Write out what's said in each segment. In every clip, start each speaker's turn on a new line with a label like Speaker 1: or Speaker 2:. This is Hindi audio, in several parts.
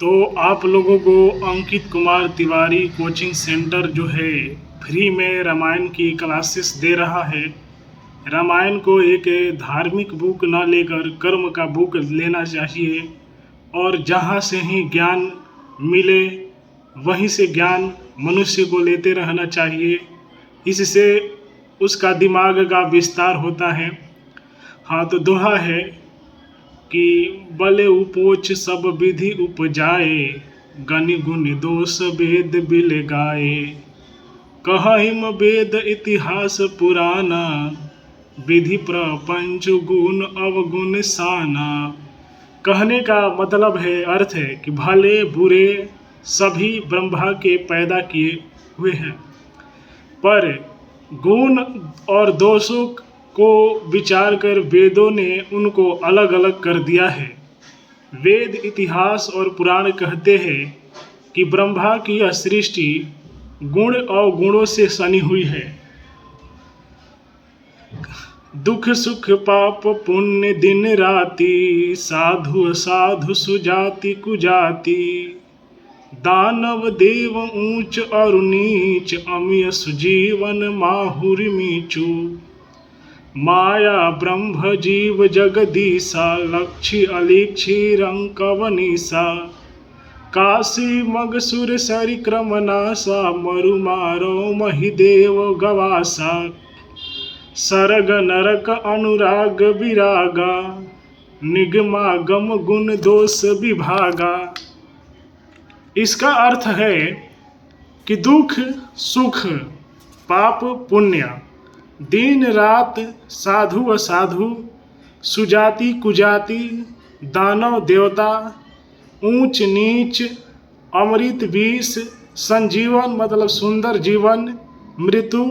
Speaker 1: तो आप लोगों को अंकित कुमार तिवारी कोचिंग सेंटर जो है फ्री में रामायण की क्लासेस दे रहा है। रामायण को एक धार्मिक बुक ना लेकर कर्म का बुक लेना चाहिए और जहाँ से ही ज्ञान मिले वहीं से ज्ञान मनुष्य को लेते रहना चाहिए। इससे उसका दिमाग का विस्तार होता है। हाँ, तो दोहा है कि बले उपोच सब विधि उपजाए, गनि गुनि दोष वेद बिल गाए। कहिम वेद इतिहास पुराना, विधि प्रपंच गुण अवगुण साना। कहने का मतलब है, अर्थ है कि भले बुरे सभी ब्रह्मा के पैदा किए हुए हैं, पर गुण और दोषों को विचार कर वेदों ने उनको अलग अलग कर दिया है। वेद इतिहास और पुराण कहते हैं कि ब्रह्मा की यह सृष्टि गुण और गुणों से सनी हुई है। दुख सुख पाप पुण्य दिन राति, साधु साधु सुजाति कुजाति। दानव देव ऊंच और नीच, अमिय सुजीवन माहुर मीचू। माया ब्रह्म जीव जगदीसा, लक्षी अलिक्षी रंकवनीसा। काशी मगसुर सरिक्रमनासा, मरु मारो महिदेव गवासा। सरग नरक अनुराग विरागा, निगमागम गुण दोष विभागा। इसका अर्थ है कि दुख सुख पाप पुण्य, दिन रात, साधु असाधु, सुजाति कुजाति, दानव देवता, ऊंच नीच, अमृत विष, संजीवन मतलब सुंदर जीवन, मृत्यु,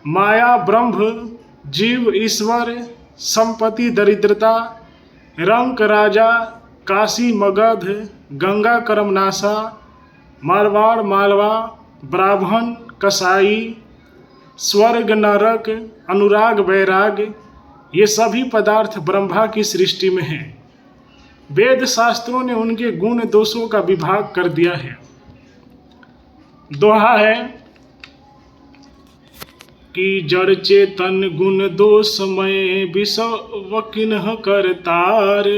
Speaker 1: माया ब्रह्म जीव ईश्वर, संपत्ति दरिद्रता, रंक राजा, काशी मगध, गंगा करमनाशा, मारवाड़ मालवा, ब्राह्मण कसाई, स्वर्ग नरक, अनुराग वैराग, ये सभी पदार्थ ब्रह्मा की सृष्टि में हैं। वेद शास्त्रों ने उनके गुण दोषों का विभाग कर दिया है। दोहा है कि जड़ चेतन गुण दोषमय, विषव किन्ह करतार।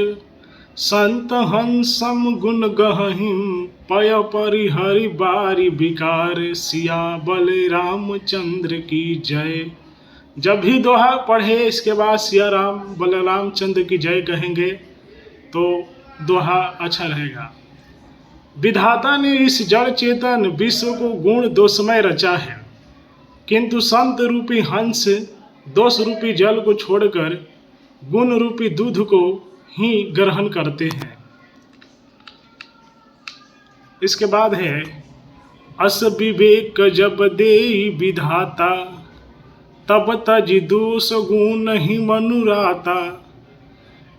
Speaker 1: संत हंसम गुण गहिम, पय परिहरि बारी विकार। सिया बल रामचंद्र की जय। जब भी दोहा पढ़े इसके बाद सिया राम बलरामचंद्र की जय कहेंगे तो दोहा अच्छा रहेगा। विधाता ने इस जड़ चेतन विश्व को गुण दोषमय रचा है, किंतु संत रूपी हंस दोष रूपी जल को छोड़कर गुण रूपी दूध को ही ग्रहण करते हैं। इसके बाद है अस विवेक जब देई विधाता, तब तज दोष गुण ही मनुराता।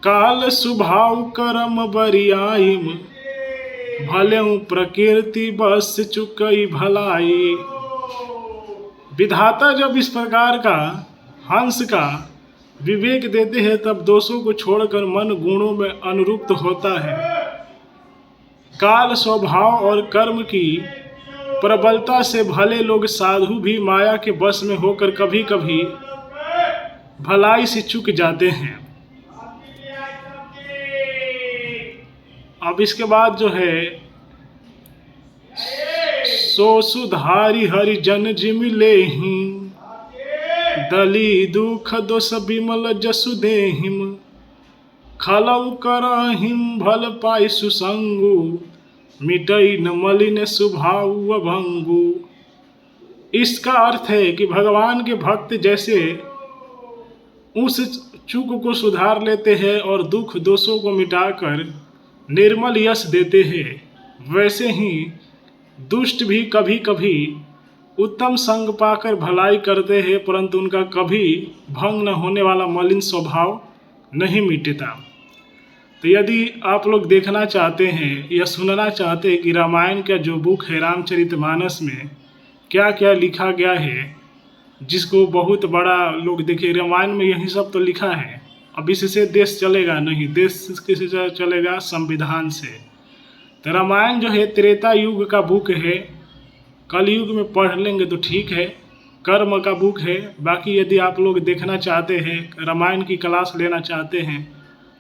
Speaker 1: काल स्वभाव कर्म बरियाइम, भले प्रकृति बस चुकई भलाई। विधाता जब इस प्रकार का हंस का विवेक देते हैं तब दोषों को छोड़कर मन गुणों में अनुरुक्त होता है। काल स्वभाव और कर्म की प्रबलता से भले लोग साधु भी माया के वश में होकर कभी कभी भलाई से चूक जाते हैं। अब इसके बाद जो है सो सुधारी हरि जन जिमिले ही, दली दुख दोष विमल जसु देहिम। खलउ करहिम भल पाई सुसंगु, मिटई न मलिन स्वभाव भंगु। इसका अर्थ है कि भगवान के भक्त जैसे उस चूक को सुधार लेते हैं और दुख दोषों को मिटाकर निर्मल यश देते हैं, वैसे ही दुष्ट भी कभी कभी उत्तम संग पाकर भलाई करते हैं, परंतु उनका कभी भंग न होने वाला मलिन स्वभाव नहीं मिटता। तो यदि आप लोग देखना चाहते हैं या सुनना चाहते हैं कि रामायण का जो बुक है रामचरितमानस में क्या क्या लिखा गया है, जिसको बहुत बड़ा लोग देखिए रामायण में यही सब तो लिखा है। अब इससे देश चलेगा नहीं, देश किसी से चलेगा संविधान से। तो रामायण जो है त्रेता युग का बुक है, कलयुग में पढ़ लेंगे तो ठीक है, कर्म का बुक है। बाकी यदि आप लोग देखना चाहते हैं, रामायण की क्लास लेना चाहते हैं,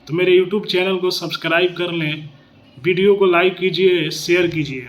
Speaker 1: तो मेरे यूट्यूब चैनल को सब्सक्राइब कर लें, वीडियो को लाइक कीजिए, शेयर कीजिए।